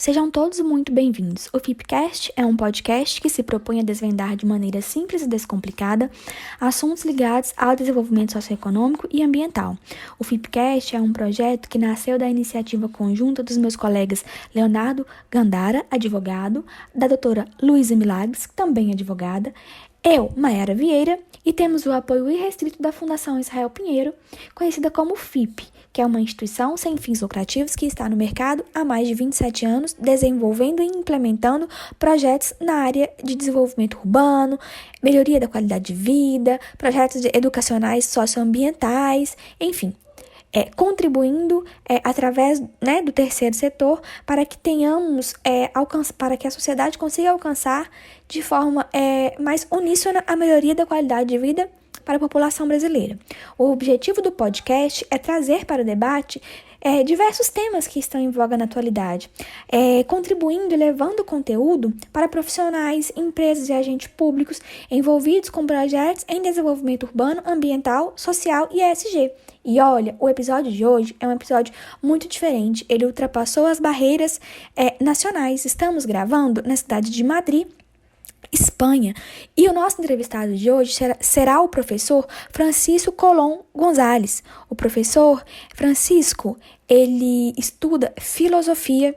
Sejam todos muito bem-vindos. O FIPcast é um podcast que se propõe a desvendar de maneira simples e descomplicada assuntos ligados ao desenvolvimento socioeconômico e ambiental. O FIPcast é um projeto que nasceu da iniciativa conjunta dos meus colegas Leonardo Gandara, advogado, da doutora Luísa Milagres, também advogada, eu, Mayara Vieira, e temos o apoio irrestrito da Fundação Israel Pinheiro, conhecida como FIP, que é uma instituição sem fins lucrativos que está no mercado há mais de 27 anos, desenvolvendo e implementando projetos na área de desenvolvimento urbano, melhoria da qualidade de vida, projetos educacionais socioambientais, enfim. Contribuindo através do terceiro setor para que tenhamos para que a sociedade consiga alcançar de forma mais uníssona a melhoria da qualidade de vida para a população brasileira. O objetivo do podcast é trazer para o debate diversos temas que estão em voga na atualidade, contribuindo e levando conteúdo para profissionais, empresas e agentes públicos envolvidos com projetos em desenvolvimento urbano, ambiental, social e ESG. E olha, o episódio de hoje é um episódio muito diferente, ele ultrapassou as barreiras nacionais. Estamos gravando na cidade de Madrid, Espanha, e o nosso entrevistado de hoje será o professor Francisco Colón González. O professor Francisco, ele estuda filosofia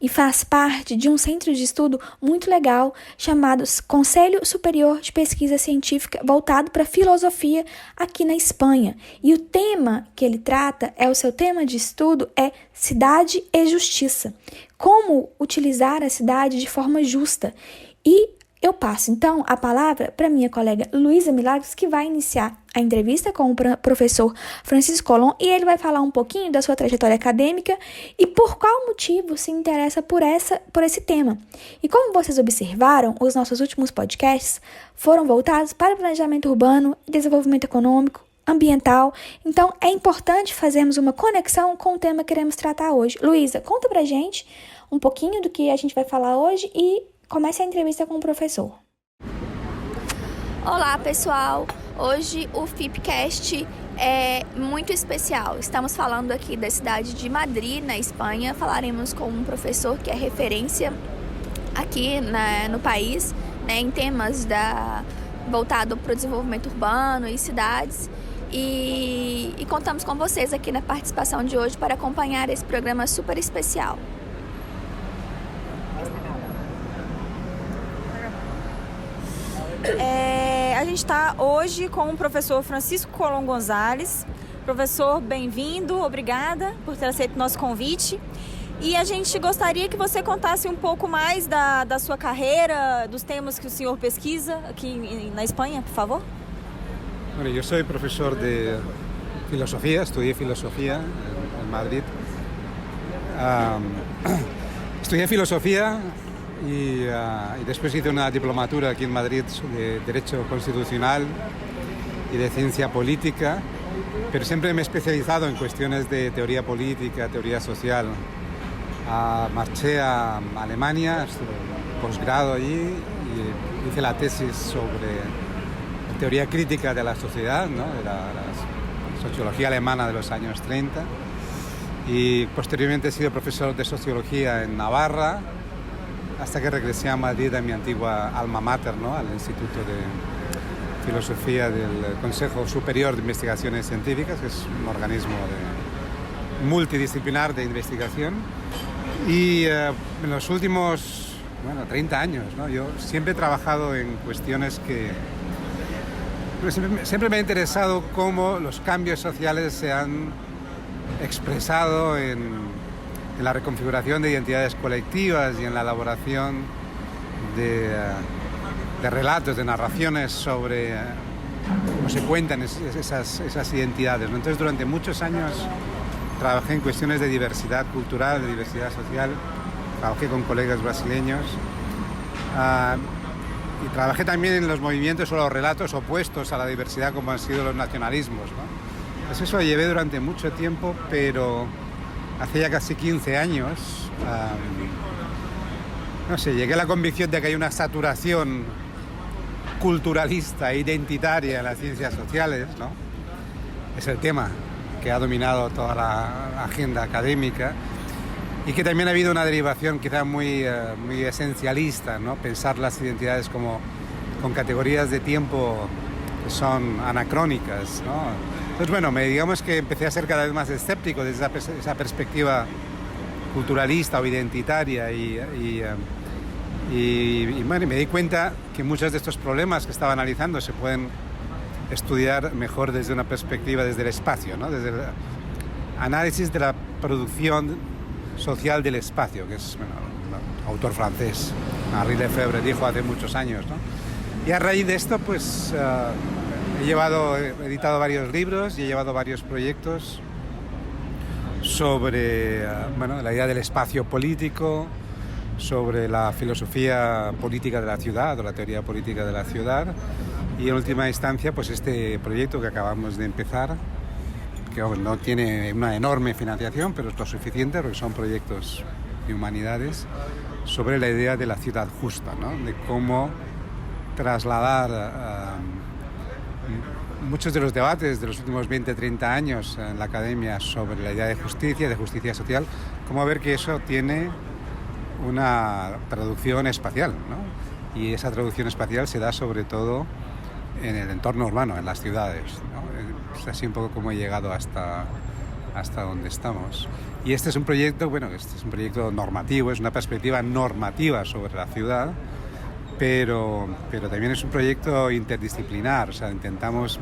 e faz parte de um centro de estudo muito legal chamado Conselho Superior de Pesquisa Científica, voltado para filosofia aqui na Espanha. E o tema que ele trata, o seu tema de estudo é Cidade e Justiça. Como utilizar a cidade de forma justa. E eu passo, então, a palavra para minha colega Luísa Milagres, que vai iniciar a entrevista com o professor Francisco Colón, e ele vai falar um pouquinho da sua trajetória acadêmica e por qual motivo se interessa por esse tema. E como vocês observaram, os nossos últimos podcasts foram voltados para o planejamento urbano, desenvolvimento econômico, ambiental. Então, é importante fazermos uma conexão com o tema que queremos tratar hoje. Luísa, conta pra gente um pouquinho do que a gente vai falar hoje e comece a entrevista com o professor. Olá, pessoal! Hoje o FIPcast é muito especial. Estamos falando aqui da cidade de Madrid, na Espanha. Falaremos com um professor que é referência aqui no país, em temas voltado para o desenvolvimento urbano e cidades. E contamos com vocês aqui na participação de hoje para acompanhar esse programa super especial. A gente está hoje com o professor Francisco Colón González. Professor, bem-vindo, obrigada por ter aceito o nosso convite. E a gente gostaria que você contasse um pouco mais da sua carreira, dos temas que o senhor pesquisa aqui na Espanha, por favor. Bueno, yo soy profesor de filosofía, estudié filosofía en Madrid. Estudié filosofía y después hice una diplomatura aquí en Madrid de Derecho Constitucional y de Ciencia Política, pero siempre me he especializado en cuestiones de teoría política, teoría social. Marché a Alemania, estuve en posgrado allí y hice la tesis sobre teoría crítica de la sociedad, ¿no? De la sociología alemana de los años 30, y posteriormente he sido profesor de sociología en Navarra, hasta que regresé a Madrid, a mi antigua alma mater, ¿no? Al Instituto de Filosofía del Consejo Superior de Investigaciones Científicas, que es un organismo multidisciplinar de investigación. Y en los últimos 30 años, ¿no? Yo siempre he trabajado en cuestiones que... Siempre me ha interesado cómo los cambios sociales se han expresado en la reconfiguración de identidades colectivas y en la elaboración de relatos, de narraciones sobre cómo se cuentan esas identidades, ¿no? Entonces, durante muchos años trabajé en cuestiones de diversidad cultural, de diversidad social, trabajé con colegas brasileños y trabajé también en los movimientos o los relatos opuestos a la diversidad, como han sido los nacionalismos, ¿no? Pues eso lo llevé durante mucho tiempo, pero hace ya casi 15 años, llegué a la convicción de que hay una saturación culturalista e identitaria en las ciencias sociales, ¿no? Es el tema que ha dominado toda la agenda académica. y que también ha habido una derivación quizá muy esencialista, ¿no? Pensar las identidades como con categorías de tiempo que son anacrónicas, ¿no? Entonces, bueno, digamos que empecé a ser cada vez más escéptico desde esa perspectiva culturalista o identitaria y bueno, me di cuenta que muchos de estos problemas que estaba analizando se pueden estudiar mejor desde una perspectiva, desde el espacio, ¿no? Desde el análisis de la producción social del espacio, que es, bueno, un autor francés, Henri Lefebvre, dijo hace muchos años, ¿no? Y a raíz de esto, pues, he editado varios libros y he llevado varios proyectos sobre bueno, la idea del espacio político, sobre la filosofía política de la ciudad o la teoría política de la ciudad, y en última instancia pues este proyecto que acabamos de empezar, que no tiene una enorme financiación, pero es lo suficiente porque son proyectos de humanidades, sobre la idea de la ciudad justa, ¿no? De cómo trasladar muchos de los debates de los últimos 20-30 años en la academia sobre la idea de justicia social, cómo ver que eso tiene una traducción espacial, ¿no? Y esa traducción espacial se da sobre todo en el entorno urbano, en las ciudades, ¿no? Es así un poco como he llegado hasta donde estamos. Y este es un proyecto, bueno, este es un proyecto normativo, es una perspectiva normativa sobre la ciudad, pero también es un proyecto interdisciplinar, o sea, intentamos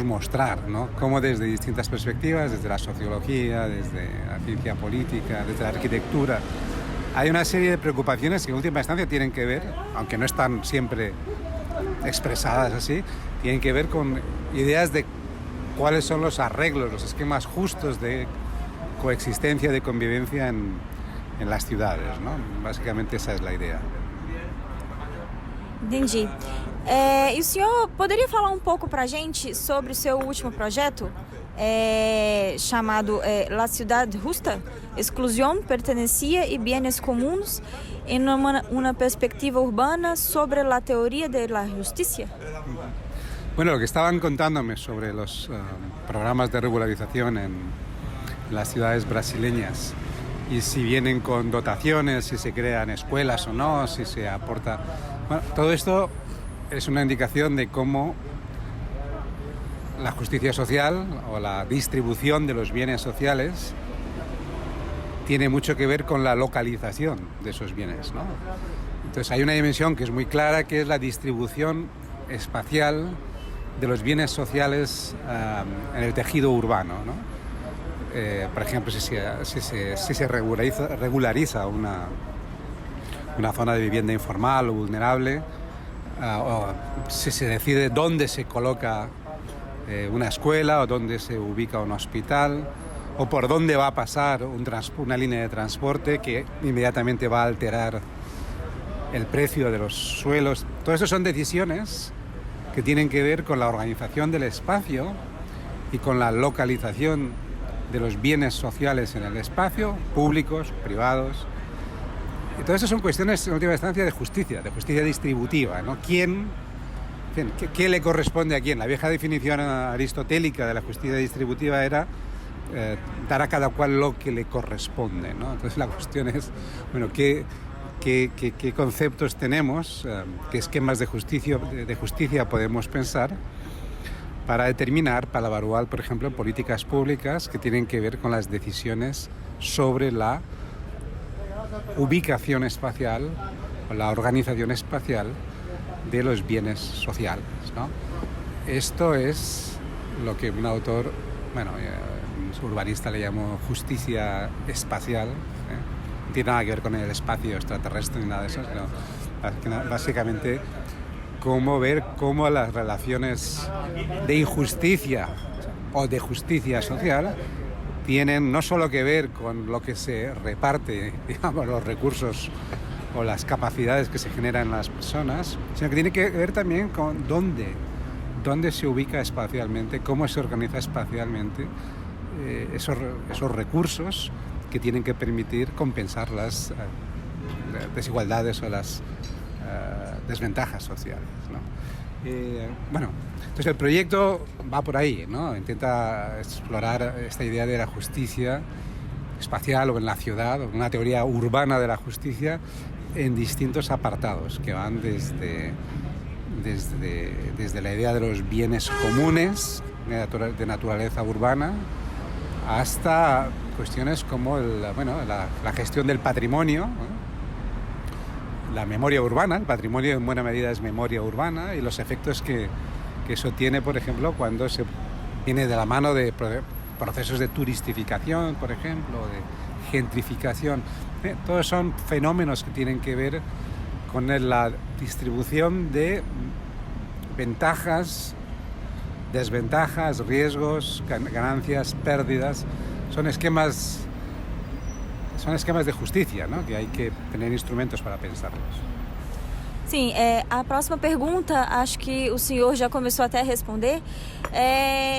mostrar, ¿no? Cómo desde distintas perspectivas, desde la sociología, desde la ciencia política, desde la arquitectura, hay una serie de preocupaciones que en última instancia tienen que ver, aunque no están siempre expresadas así, tienen que ver con ideas de cuáles son los arreglos, los esquemas justos de coexistencia, de convivencia en las ciudades, ¿no? Básicamente esa es la idea. Entendi. E o senhor poderia falar pouco para a gente sobre o seu último projeto, chamado La Ciudad Justa, Exclusión, Pertenencia y Bienes Comuns en una perspectiva urbana sobre la teoría de la justicia? Bueno, lo que estaban contándome sobre los programas de regularización en las ciudades brasileñas, y si vienen con dotaciones, si se crean escuelas o no, si se aporta... Bueno, todo esto es una indicación de cómo la justicia social o la distribución de los bienes sociales tiene mucho que ver con la localización de esos bienes, ¿no? Entonces hay una dimensión que es muy clara, que es la distribución espacial de los bienes sociales en el tejido urbano, ¿no? Por ejemplo, si se regulariza una zona de vivienda informal o vulnerable, o si se decide dónde se coloca una escuela o dónde se ubica un hospital, o por dónde va a pasar una línea de transporte que inmediatamente va a alterar el precio de los suelos. Todo eso son decisiones que tienen que ver con la organización del espacio y con la localización de los bienes sociales en el espacio, públicos, privados. Y todo eso son cuestiones, en última instancia, de justicia distributiva, ¿no? ¿Qué le corresponde a quién? La vieja definición aristotélica de la justicia distributiva era dar a cada cual lo que le corresponde, ¿no? Entonces la cuestión es, bueno, ¿qué conceptos tenemos, qué esquemas de justicia podemos pensar para determinar, para evaluar, por ejemplo, políticas públicas que tienen que ver con las decisiones sobre la ubicación espacial o la organización espacial de los bienes sociales, ¿no? Esto es lo que un autor, bueno, un urbanista le llamó justicia espacial, no tiene nada que ver con el espacio extraterrestre ni nada de eso, sino básicamente cómo ver cómo las relaciones de injusticia o de justicia social tienen no solo que ver con lo que se reparte, digamos, los recursos o las capacidades que se generan en las personas, sino que tiene que ver también con dónde se ubica espacialmente, cómo se organiza espacialmente esos recursos que tienen que permitir compensar las desigualdades o las desventajas sociales, ¿no? Bueno, entonces el proyecto va por ahí, ¿no? Intenta explorar esta idea de la justicia espacial o en la ciudad, o una teoría urbana de la justicia en distintos apartados que van desde la idea de los bienes comunes de naturaleza urbana hasta cuestiones como la gestión del patrimonio, ¿no? La memoria urbana. El patrimonio en buena medida es memoria urbana, y los efectos que eso tiene, por ejemplo, cuando se viene de la mano de procesos de turistificación, por ejemplo, de gentrificación. Todos son fenómenos que tienen que ver con la distribución de ventajas, desventajas, riesgos, ganancias, pérdidas. Son esquemas de justicia, ¿no? Que hay que tener instrumentos para pensarlos. Sim, a próxima pergunta, acho que o senhor já começou até a responder,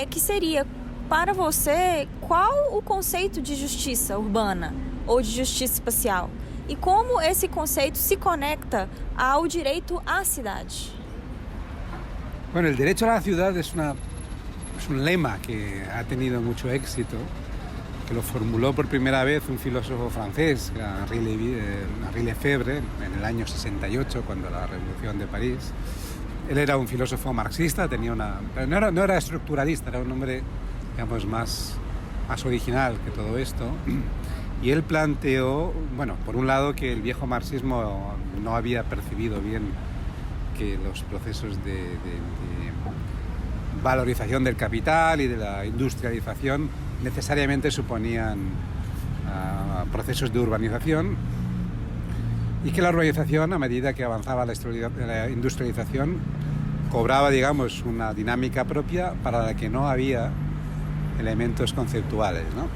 que seria, para você, qual o conceito de justiça urbana ou de justiça espacial? E como esse conceito se conecta ao direito à cidade? Bueno, el derecho a la ciudad es un lema que ha tenido mucho éxito, que lo formuló por primera vez un filósofo francés, Henri Lefebvre, en el año 68, cuando la Revolución de París. Él era un filósofo marxista, pero no era estructuralista, era un hombre, digamos, más original que todo esto. Y él planteó, bueno, por un lado, que el viejo marxismo no había percibido bien que los procesos de valorización del capital y de la industrialización necesariamente suponían procesos de urbanización, y que la urbanización, a medida que avanzaba la industrialización, cobraba, digamos, una dinámica propia para la que no había elementos conceptuales, ¿no?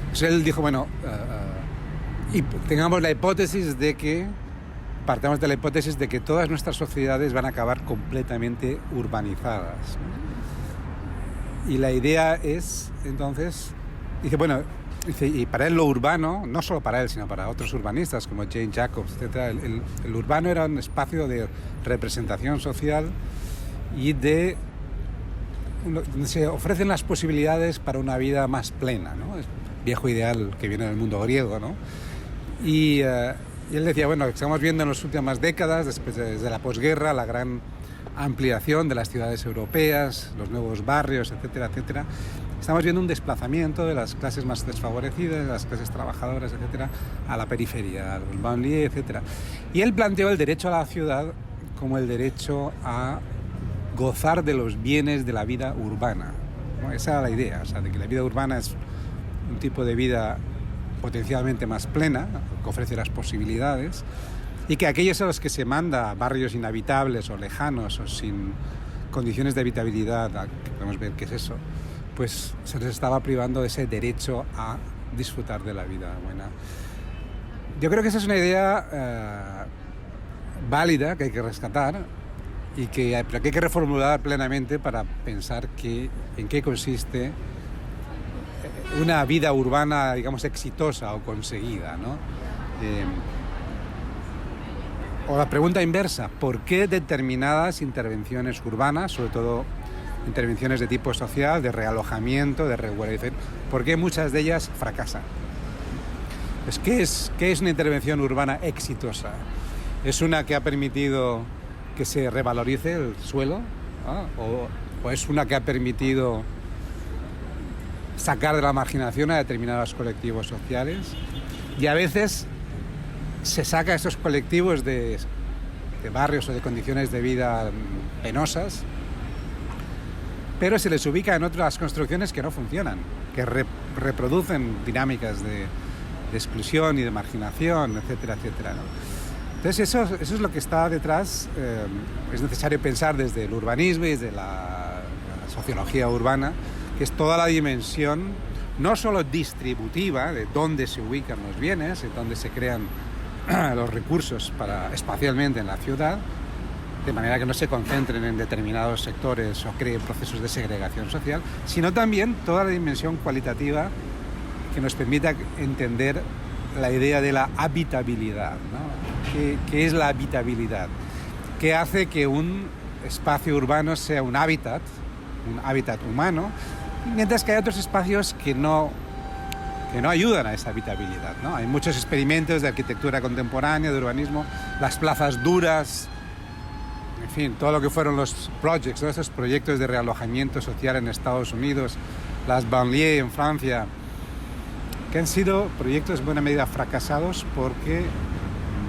Entonces él dijo, bueno, y partamos de la hipótesis de que todas nuestras sociedades van a acabar completamente urbanizadas, ¿no? Y la idea es, entonces, dice, y para él lo urbano, no solo para él, sino para otros urbanistas como Jane Jacobs, etc., el urbano era un espacio de representación social y donde se ofrecen las posibilidades para una vida más plena, ¿no? Es un viejo ideal que viene del mundo griego, ¿no? Y él decía, bueno, estamos viendo en las últimas décadas, desde la posguerra, la gran ampliación de las ciudades europeas, los nuevos barrios, etcétera, etcétera. Estamos viendo un desplazamiento de las clases más desfavorecidas, de las clases trabajadoras, etcétera, a la periferia, al banlieue, etcétera. Y él planteó el derecho a la ciudad como el derecho a gozar de los bienes de la vida urbana, ¿no? Esa era la idea, o sea, de que la vida urbana es un tipo de vida potencialmente más plena, que ofrece las posibilidades, y que aquellos a los que se manda a barrios inhabitables o lejanos o sin condiciones de habitabilidad, que podemos ver qué es eso, pues se les estaba privando de ese derecho a disfrutar de la vida buena. Yo creo que esa es una idea válida, que hay que rescatar, pero que hay que reformular plenamente para pensar en qué consiste una vida urbana, digamos, exitosa o conseguida, ¿no? O la pregunta inversa, ¿por qué determinadas intervenciones urbanas, sobre todo intervenciones de tipo social, de realojamiento, de regularización, por qué muchas de ellas fracasan? Pues, ¿qué es una intervención urbana exitosa? ¿Es una que ha permitido que se revalorice el suelo? ¿O es una que ha permitido sacar de la marginación a determinados colectivos sociales? Y a veces se saca a estos colectivos de barrios o de condiciones de vida penosas, pero se les ubica en otras construcciones que no funcionan, que reproducen dinámicas de exclusión y de marginación, etcétera, etcétera, ¿no? Entonces eso es lo que está detrás. Es necesario pensar desde el urbanismo y desde la sociología urbana, que es toda la dimensión no solo distributiva de dónde se ubican los bienes, de dónde se crean los recursos espacialmente en la ciudad, de manera que no se concentren en determinados sectores o creen procesos de segregación social, sino también toda la dimensión cualitativa que nos permita entender la idea de la habitabilidad, ¿no? ¿Qué es la habitabilidad? ¿Qué hace que un espacio urbano sea un hábitat humano, mientras que hay otros espacios que no que no ayudan a esa habitabilidad, ¿no? Hay muchos experimentos de arquitectura contemporánea, de urbanismo, las plazas duras, en fin, todo lo que fueron los projects, ¿no? Esos proyectos de realojamiento social en Estados Unidos, las banlieues en Francia, que han sido proyectos en buena medida fracasados porque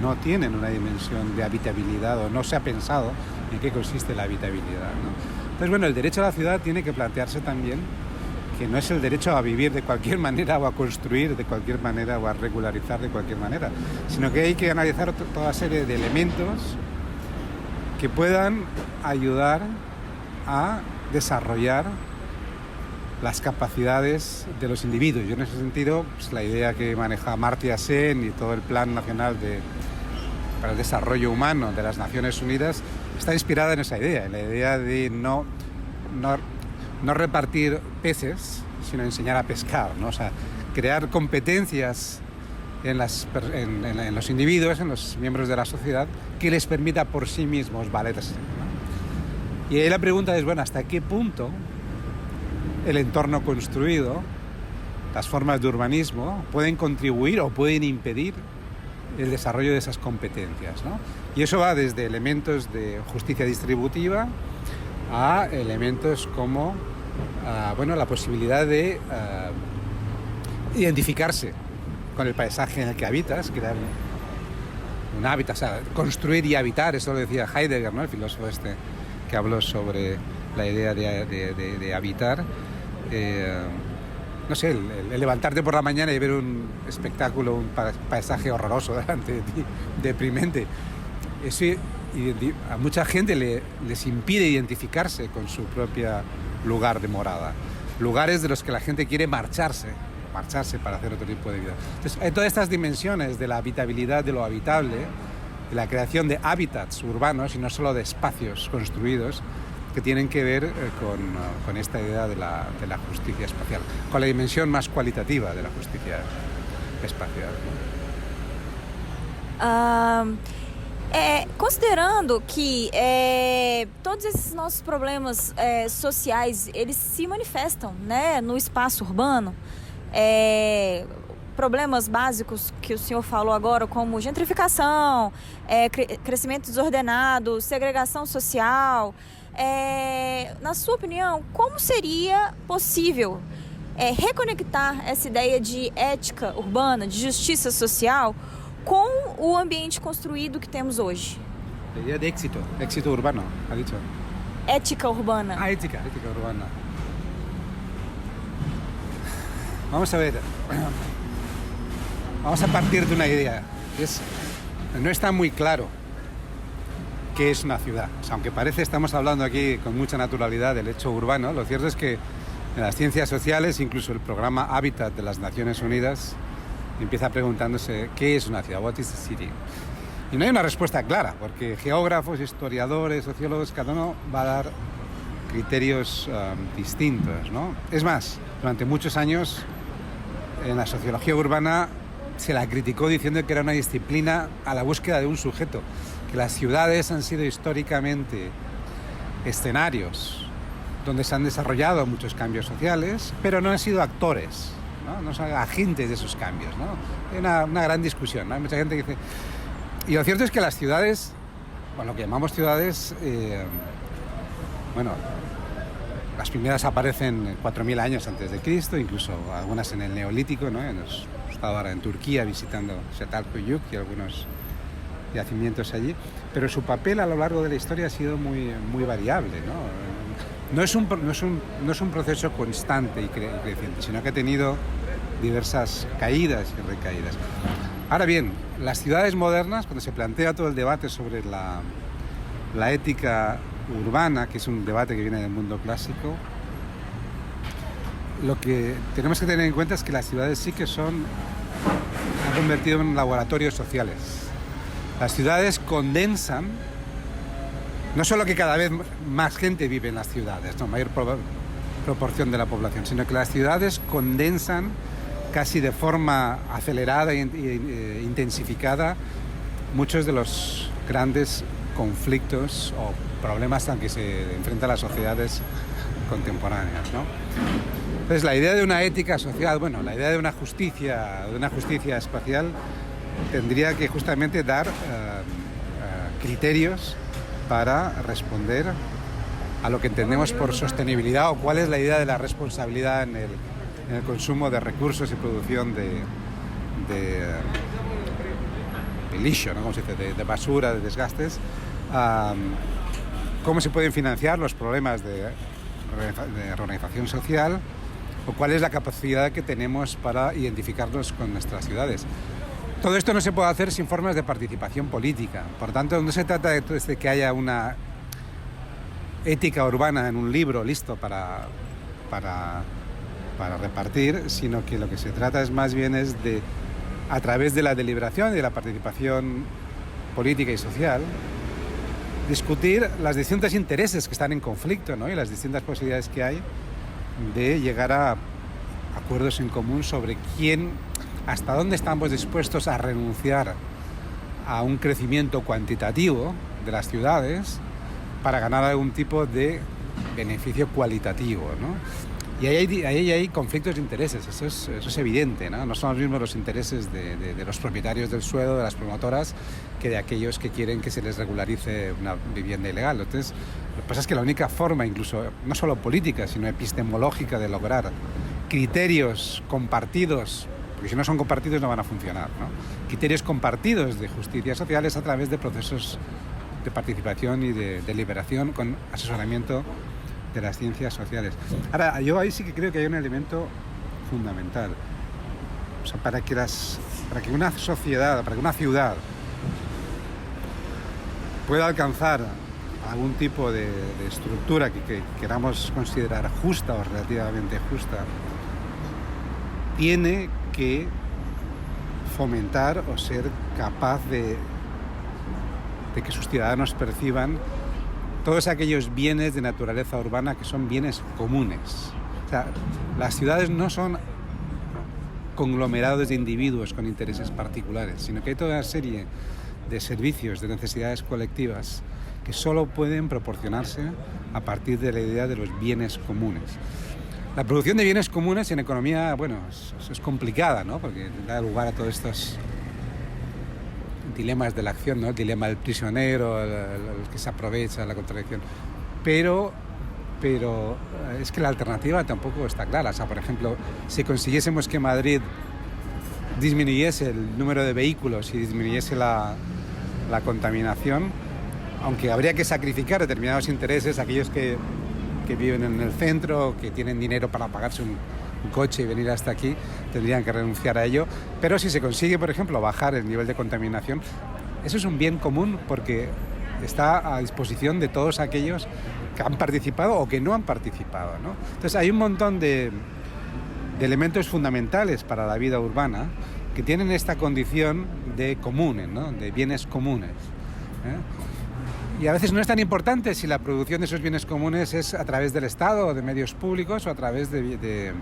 no tienen una dimensión de habitabilidad o no se ha pensado en qué consiste la habitabilidad, ¿no? Entonces, bueno, el derecho a la ciudad tiene que plantearse también que no es el derecho a vivir de cualquier manera o a construir de cualquier manera o a regularizar de cualquier manera, sino que hay que analizar toda serie de elementos que puedan ayudar a desarrollar las capacidades de los individuos. Yo en ese sentido, pues, la idea que maneja Amartya Sen y todo el Plan Nacional para el Desarrollo Humano de las Naciones Unidas está inspirada en esa idea, en la idea de no repartir peces, sino enseñar a pescar, ¿no? O sea, crear competencias en los individuos, en los miembros de la sociedad, que les permita por sí mismos valerse, ¿no? Y ahí la pregunta es, bueno, ¿hasta qué punto el entorno construido, las formas de urbanismo, pueden contribuir o pueden impedir el desarrollo de esas competencias, ¿no? Y eso va desde elementos de justicia distributiva a elementos como la posibilidad de identificarse con el paisaje en el que habitas, crear un hábitat, o sea, construir y habitar, eso lo decía Heidegger, ¿no? El filósofo que habló sobre la idea de habitar. No sé, el levantarte por la mañana y ver un espectáculo, un paisaje horroroso delante de ti, deprimente, eso a mucha gente les impide identificarse con su propio lugar de morada, lugares de los que la gente quiere marcharse para hacer otro tipo de vida. Entonces, hay todas estas dimensiones de la habitabilidad, de lo habitable, de la creación de hábitats urbanos y no solo de espacios construidos, que tienen que ver con esta idea de la justicia espacial, con la dimensión más cualitativa de la justicia espacial, ¿no? Considerando que todos esses nossos problemas sociais, eles se manifestam, né, no espaço urbano, problemas básicos que o senhor falou agora, como gentrificação, crescimento desordenado, segregação social, na sua opinião, como seria possível reconectar essa ideia de ética urbana, de justiça social, com o ambiente construído que temos hoje? La idea de éxito urbano, ha dicho. Ética urbana. Ética urbana. Vamos a ver, vamos a partir de una idea. No está muy claro qué es una ciudad. O sea, aunque parece, estamos hablando aquí con mucha naturalidad del hecho urbano, lo cierto es que en las ciencias sociales, incluso el programa Hábitat de las Naciones Unidas, empieza preguntándose qué es una ciudad, what is a city. Y no hay una respuesta clara, porque geógrafos, historiadores, sociólogos, cada uno va a dar criterios distintos, ¿no? Es más, durante muchos años en la sociología urbana se la criticó diciendo que era una disciplina a la búsqueda de un sujeto, que las ciudades han sido históricamente escenarios donde se han desarrollado muchos cambios sociales, pero no han sido actores, no son agentes de esos cambios, ¿no? Hay una gran discusión, ¿no? Hay mucha gente que dice... Y lo cierto es que las ciudades, lo que llamamos ciudades, las primeras aparecen 4.000 años antes de Cristo, incluso algunas en el Neolítico, ¿no? Hemos estado ahora en Turquía visitando Çatalhöyük y algunos yacimientos allí, pero su papel a lo largo de la historia ha sido muy, muy variable, ¿no? No es un proceso constante y creciente, sino que ha tenido diversas caídas y recaídas. Ahora bien, las ciudades modernas, cuando se plantea todo el debate sobre la ética urbana, que es un debate que viene del mundo clásico, lo que tenemos que tener en cuenta es que las ciudades sí que se han convertido en laboratorios sociales. Las ciudades condensan, no solo que cada vez más gente vive en las ciudades, mayor proporción de la población, sino que las ciudades condensan casi de forma acelerada e intensificada muchos de los grandes conflictos o problemas a los que se enfrentan las sociedades contemporáneas, ¿no? Entonces, la idea de una ética social, bueno, la idea de una justicia espacial tendría que justamente dar criterios para responder a lo que entendemos por sostenibilidad o cuál es la idea de la responsabilidad en el consumo de recursos y producción de lixo, ¿no? Como se dice, de basura, de desgastes. Cómo se pueden financiar los problemas de reorganización social o cuál es la capacidad que tenemos para identificarnos con nuestras ciudades. Todo esto no se puede hacer sin formas de participación política. Por tanto, no se trata de que haya una ética urbana en un libro listo para repartir, sino que lo que se trata es más bien de, a través de la deliberación y de la participación política y social, discutir los distintos intereses que están en conflicto, ¿no? Y las distintas posibilidades que hay de llegar a acuerdos en común sobre hasta dónde estamos dispuestos a renunciar a un crecimiento cuantitativo de las ciudades para ganar algún tipo de beneficio cualitativo, ¿no? Y ahí hay conflictos de intereses, eso es evidente, ¿no? No son los mismos los intereses de los propietarios del suelo, de las promotoras, que de aquellos que quieren que se les regularice una vivienda ilegal. Entonces, lo que pasa es que la única forma, incluso no solo política, sino epistemológica, de lograr criterios compartidos, porque si no son compartidos no van a funcionar, ¿no? Criterios compartidos de justicia social es a través de procesos de participación y de deliberación con asesoramiento de las ciencias sociales. Ahora, yo ahí sí que creo que hay un elemento fundamental. O sea, para que una sociedad, para que una ciudad pueda alcanzar algún tipo de estructura que queramos considerar justa o relativamente justa, tiene que fomentar o ser capaz de que sus ciudadanos perciban todos aquellos bienes de naturaleza urbana que son bienes comunes. O sea, las ciudades no son conglomerados de individuos con intereses particulares, sino que hay toda una serie de servicios, de necesidades colectivas que solo pueden proporcionarse a partir de la idea de los bienes comunes. La producción de bienes comunes en economía, bueno, es complicada, ¿no? Porque da lugar a todos estos dilemas de la acción, ¿no? El dilema del prisionero, el que se aprovecha, la contradicción. Pero es que la alternativa tampoco está clara. O sea, por ejemplo, si consiguiésemos que Madrid disminuyese el número de vehículos y disminuyese la contaminación, aunque habría que sacrificar determinados intereses, aquellos que viven en el centro, que tienen dinero para pagarse un coche y venir hasta aquí, tendrían que renunciar a ello. Pero si se consigue, por ejemplo, bajar el nivel de contaminación, eso es un bien común porque está a disposición de todos aquellos que han participado o que no han participado, ¿no? Entonces hay un montón de elementos fundamentales para la vida urbana que tienen esta condición de comunes, ¿no? De bienes comunes, ¿eh? Y a veces no es tan importante si la producción de esos bienes comunes es a través del Estado o de medios públicos o a través de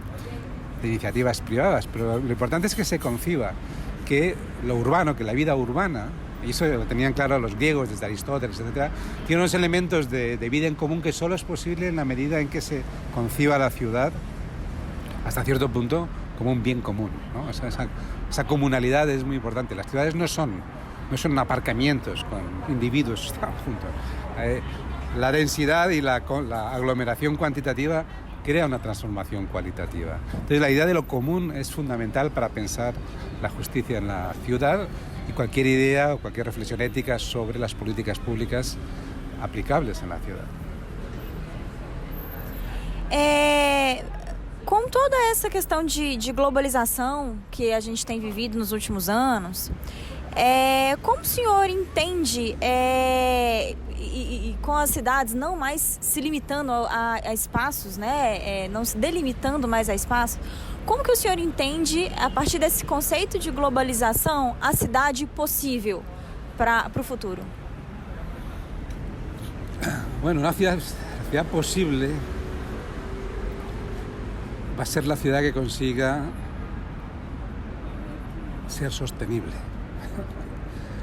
iniciativas privadas, pero lo importante es que se conciba que lo urbano, que la vida urbana, y eso lo tenían claro los griegos desde Aristóteles, etcétera, tiene unos elementos de vida en común que solo es posible en la medida en que se conciba la ciudad hasta cierto punto como un bien común, ¿no? Esa comunalidad es muy importante. Las ciudades no son aparcamientos con individuos que están juntos. La densidad y la aglomeración cuantitativa crea una transformación cualitativa. Entonces la idea de lo común es fundamental para pensar la justicia en la ciudad y cualquier idea o cualquier reflexión ética sobre las políticas públicas aplicables en la ciudad. Com toda essa questão de globalização que a gente tem vivido nos últimos anos, como o senhor entende, e com as cidades não mais se limitando a espaços, né, não se delimitando mais a espaços, como que o senhor entende, a partir desse conceito de globalização, a cidade possível para o futuro? Bueno, una ciudad posible va a ser la ciudad que consiga ser sostenible.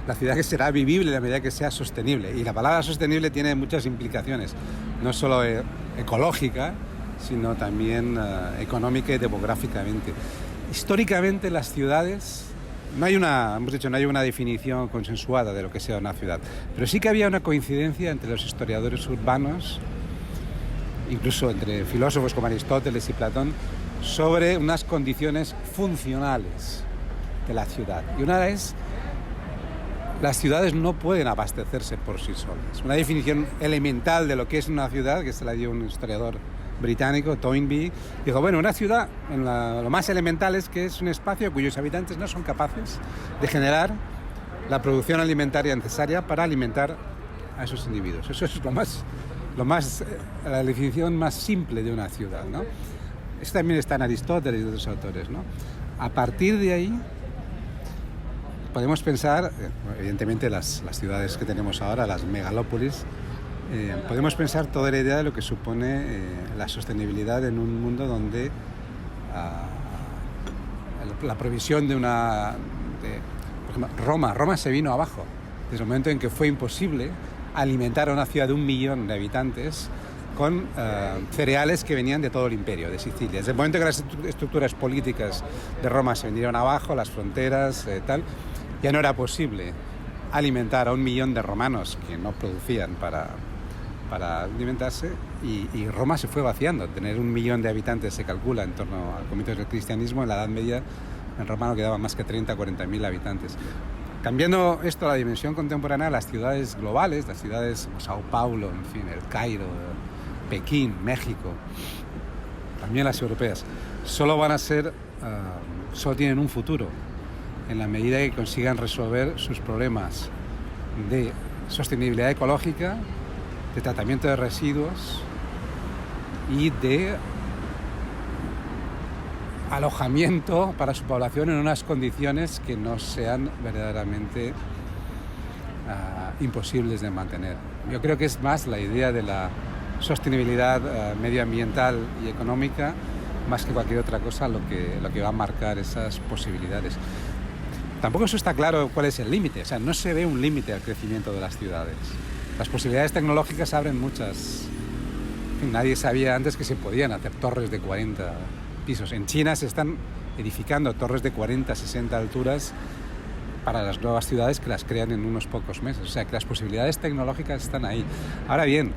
La ciudad que será vivible a medida que sea sostenible. Y la palabra sostenible tiene muchas implicaciones, no solo ecológica, sino también económica y demográficamente. Históricamente las ciudades, no hay una definición consensuada de lo que sea una ciudad, pero sí que había una coincidencia entre los historiadores urbanos, incluso entre filósofos como Aristóteles y Platón, sobre unas condiciones funcionales de la ciudad. Y una es, las ciudades no pueden abastecerse por sí solas. Una definición elemental de lo que es una ciudad, que se la dio un historiador británico, Toynbee, dijo, bueno, una ciudad, lo más elemental es que es un espacio cuyos habitantes no son capaces de generar la producción alimentaria necesaria para alimentar a esos individuos. Eso es la definición más simple de una ciudad, ¿no? Esto también está en Aristóteles y otros autores, ¿no? A partir de ahí podemos pensar, evidentemente las ciudades que tenemos ahora, las megalópolis, podemos pensar toda la idea de lo que supone la sostenibilidad en un mundo donde la provisión por ejemplo, Roma se vino abajo desde el momento en que fue imposible alimentar a una ciudad de 1 millón de habitantes con cereales que venían de todo el imperio, de Sicilia. Desde el momento en que las estructuras políticas de Roma se vinieron abajo, las fronteras, ya no era posible alimentar a 1 millón de romanos que no producían para alimentarse, y Roma se fue vaciando. Tener 1 millón de habitantes se calcula en torno al comienzo del cristianismo. En la Edad Media en Roma no quedaban más que 30 o 40.000 habitantes. Cambiando esto a la dimensión contemporánea, las ciudades globales, las ciudades como Sao Paulo, en fin, el Cairo, Pekín, México, también las europeas, solo tienen un futuro en la medida que consigan resolver sus problemas de sostenibilidad ecológica, de tratamiento de residuos y de alojamiento para su población en unas condiciones que no sean verdaderamente imposibles de mantener. Yo creo que es más la idea de la sostenibilidad medioambiental y económica, más que cualquier otra cosa, lo que va a marcar esas posibilidades. Tampoco eso está claro cuál es el límite, o sea, no se ve un límite al crecimiento de las ciudades. Las posibilidades tecnológicas abren muchas. En fin, nadie sabía antes que se podían hacer torres de 40 pisos. En China se están edificando torres de 40, 60 alturas para las nuevas ciudades que las crean en unos pocos meses. O sea, que las posibilidades tecnológicas están ahí. Ahora bien,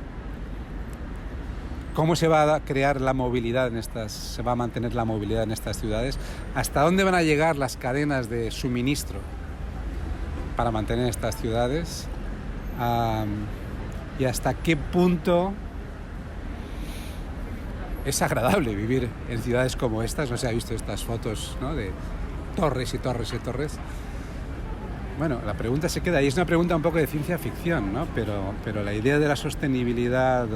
¿cómo se va a crear la movilidad se va a mantener la movilidad en estas ciudades? ¿Hasta dónde van a llegar las cadenas de suministro para mantener estas ciudades? Y hasta qué punto es agradable vivir en ciudades como estas. No sé, ha visto estas fotos, ¿no?, de torres y torres y torres. Bueno, la pregunta se queda ahí. Es una pregunta un poco de ciencia ficción, ¿no? Pero la idea de la sostenibilidad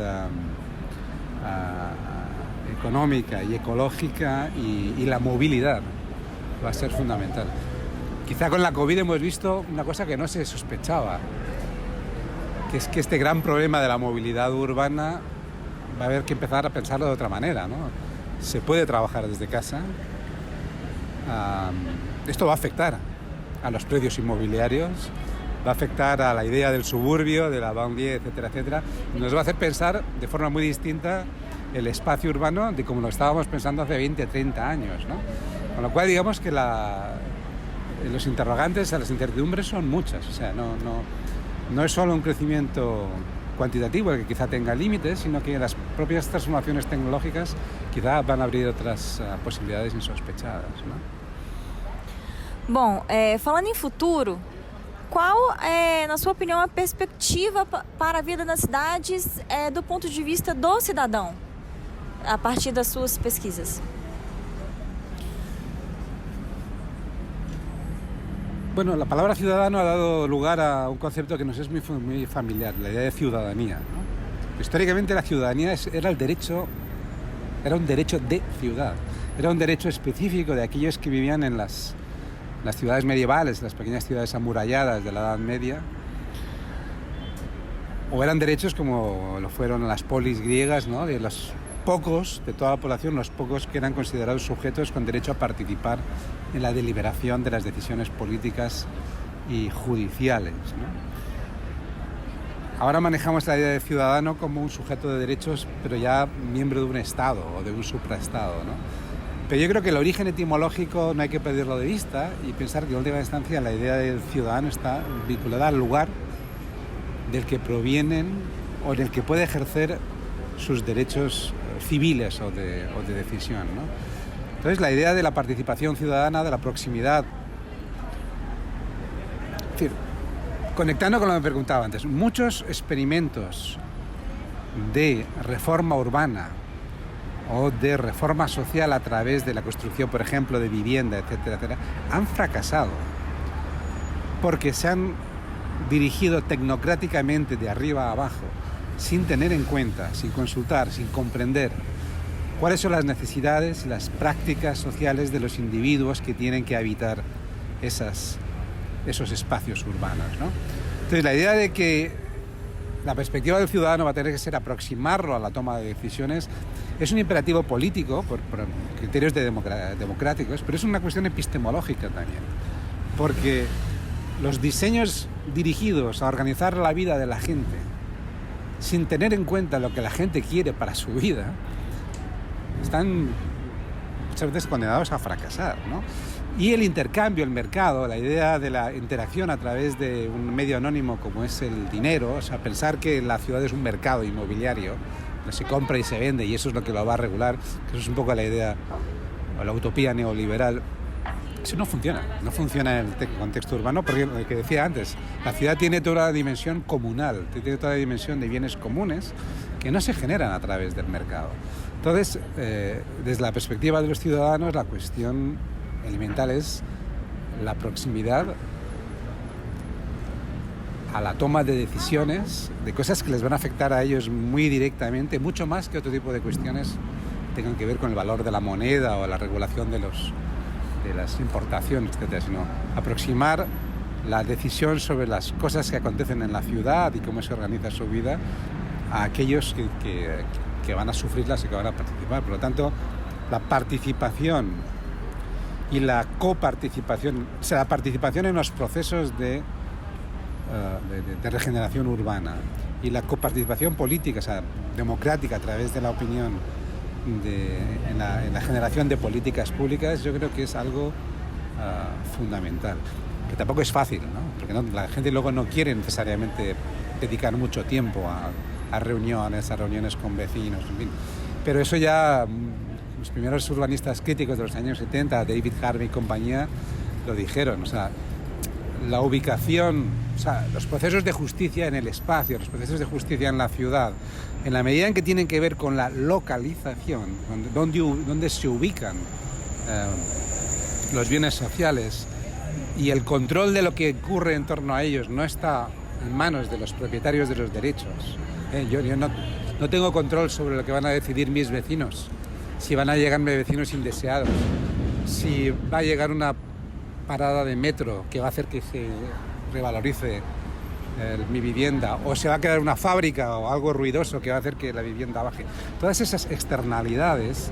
económica y ecológica y la movilidad va a ser fundamental. Quizá con la COVID hemos visto una cosa que no se sospechaba, que es que este gran problema de la movilidad urbana va a haber que empezar a pensarlo de otra manera, ¿no? Se puede trabajar desde casa. Esto va a afectar a los precios inmobiliarios, va a afectar a la idea del suburbio, de la banlieue, etcétera, etcétera. Nos va a hacer pensar de forma muy distinta el espacio urbano de como lo estábamos pensando hace 20, 30 años, ¿no? Con lo cual, digamos que los interrogantes, las incertidumbres son muchas. O sea, no es solo un crecimiento cuantitativo el que quizá tenga límites, sino que las propias transformaciones tecnológicas quizá van a abrir otras posibilidades insospechadas, ¿no? Bom, falando em futuro, qual é, na sua opinião, a perspectiva para a vida nas cidades do ponto de vista do cidadão, a partir das suas pesquisas? Bueno, la palabra ciudadano ha dado lugar a un concepto que nos es muy familiar, la idea de ciudadanía, ¿no? Históricamente la ciudadanía era un derecho de ciudad, era un derecho específico de aquellos que vivían en las ciudades medievales, las pequeñas ciudades amuralladas de la Edad Media, o eran derechos como lo fueron las polis griegas, ¿no?, de los pocos de toda la población, los pocos que eran considerados sujetos con derecho a participar en la deliberación de las decisiones políticas y judiciales, ¿no? ahora manejamos la idea de ciudadano como un sujeto de derechos, pero ya miembro de un Estado o de un supraestado, ¿no? Pero yo creo que el origen etimológico no hay que perderlo de vista y pensar que en última instancia la idea del ciudadano está vinculada al lugar del que provienen o del que puede ejercer sus derechos civiles o de decisión, ¿no? Entonces la idea de la participación ciudadana, de la proximidad, es decir, conectando con lo que me preguntaba antes, muchos experimentos de reforma urbana o de reforma social a través de la construcción, por ejemplo, de vivienda, etcétera, etcétera, han fracasado porque se han dirigido tecnocráticamente de arriba a abajo, sin tener en cuenta, sin consultar, sin comprender cuáles son las necesidades y las prácticas sociales de los individuos que tienen que habitar esos espacios urbanos, ¿no? Entonces, la idea de que la perspectiva del ciudadano va a tener que ser aproximarlo a la toma de decisiones es un imperativo político por criterios democráticos, pero es una cuestión epistemológica también, porque los diseños dirigidos a organizar la vida de la gente sin tener en cuenta lo que la gente quiere para su vida están muchas veces condenados a fracasar, ¿no? Y el intercambio, el mercado, la idea de la interacción a través de un medio anónimo como es el dinero, o sea, pensar que la ciudad es un mercado inmobiliario, donde se compra y se vende y eso es lo que lo va a regular, que eso es un poco la idea o la utopía neoliberal. Eso no funciona en el contexto urbano, porque lo que decía antes, la ciudad tiene toda la dimensión comunal, tiene toda la dimensión de bienes comunes que no se generan a través del mercado. Entonces, desde la perspectiva de los ciudadanos, la cuestión elemental es la proximidad a la toma de decisiones, de cosas que les van a afectar a ellos muy directamente, mucho más que otro tipo de cuestiones que tengan que ver con el valor de la moneda o la regulación de las importaciones, etcétera, sino aproximar la decisión sobre las cosas que acontecen en la ciudad y cómo se organiza su vida a aquellos que van a sufrirlas y que van a participar. Por lo tanto, la participación y la coparticipación, o sea, la participación en los procesos de regeneración urbana y la coparticipación política, o sea, democrática a través de la opinión en la generación de políticas públicas, yo creo que es algo fundamental, que tampoco es fácil, ¿no? Porque la gente luego no quiere necesariamente dedicar mucho tiempo a reuniones con vecinos, en fin. Pero eso ya los primeros urbanistas críticos de los años 70, David Harvey y compañía, lo dijeron, o sea, la ubicación, o sea, los procesos de justicia en el espacio, los procesos de justicia en la ciudad, en la medida en que tienen que ver con la localización, donde se ubican los bienes sociales y el control de lo que ocurre en torno a ellos no está en manos de los propietarios de los derechos. Yo no tengo control sobre lo que van a decidir mis vecinos, si van a llegarme vecinos indeseados, si va a llegar una parada de metro que va a hacer que se revalorice mi vivienda, o se va a quedar una fábrica o algo ruidoso que va a hacer que la vivienda baje. Todas esas externalidades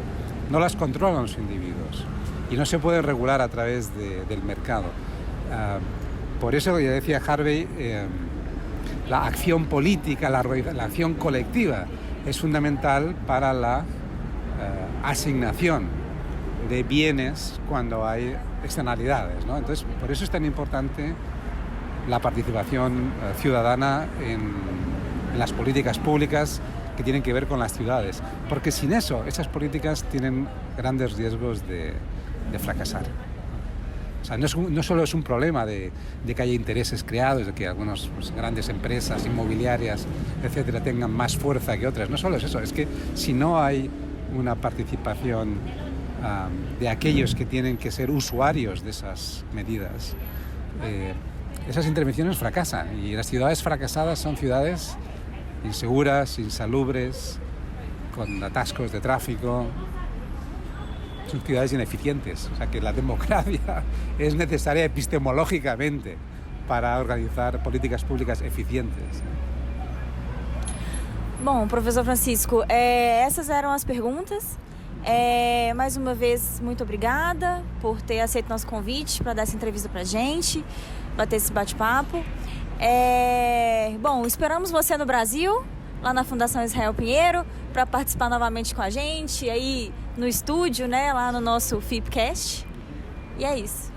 no las controlan los individuos y no se pueden regular a través del mercado. Por eso, ya decía Harvey, la acción política, la acción colectiva es fundamental para la asignación de bienes cuando hay externalidades, ¿no? Entonces, por eso es tan importante la participación ciudadana en las políticas públicas que tienen que ver con las ciudades, porque sin eso, esas políticas tienen grandes riesgos de fracasar. O sea, no solo es un problema de que haya intereses creados, de que algunas grandes empresas inmobiliarias, etcétera, tengan más fuerza que otras. No solo es eso, es que si no hay una participación de aquellos que tienen que ser usuarios de esas medidas, esas intervenciones fracasan. Y las ciudades fracasadas son ciudades inseguras, insalubres, con atascos de tráfico. Son ciudades ineficientes, o sea que la democracia es necesaria epistemológicamente para organizar políticas públicas eficientes. Bom, professor Francisco, essas eram as perguntas. Mais uma vez, muito obrigada por ter aceito nosso convite para dar essa entrevista para a gente, bater esse bate-papo. Bom, esperamos você no Brasil, lá na Fundação Israel Pinheiro, para participar novamente com a gente, aí no estúdio, né, lá no nosso FIPcast. E é isso.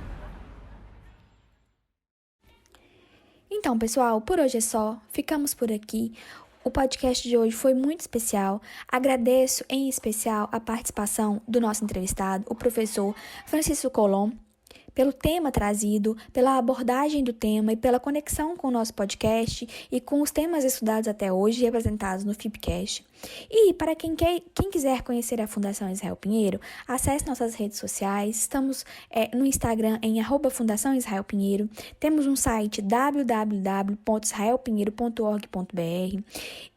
Então, pessoal, por hoje é só. Ficamos por aqui. O podcast de hoje foi muito especial. Agradeço, em especial, a participação do nosso entrevistado, o professor Francisco Colom, pelo tema trazido, pela abordagem do tema e pela conexão com o nosso podcast e com os temas estudados até hoje e apresentados no FIPcast. E para quem quiser conhecer a Fundação Israel Pinheiro, acesse nossas redes sociais. Estamos no Instagram em @Fundação Israel Pinheiro. Temos um site www.israelpinheiro.org.br.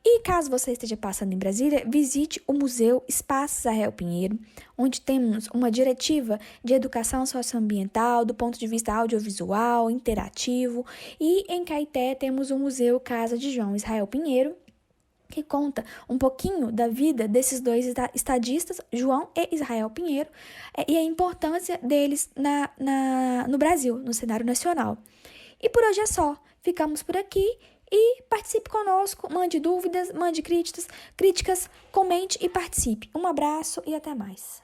E caso você esteja passando em Brasília, visite o Museu Espaço Israel Pinheiro, onde temos uma diretiva de educação socioambiental do ponto de vista audiovisual, interativo. E em Caeté temos o Museu Casa de João Israel Pinheiro, que conta um pouquinho da vida desses dois estadistas, João e Israel Pinheiro, e a importância deles no Brasil, no cenário nacional. E por hoje é só. Ficamos por aqui e participe conosco, mande dúvidas, mande críticas, comente e participe. Um abraço e até mais.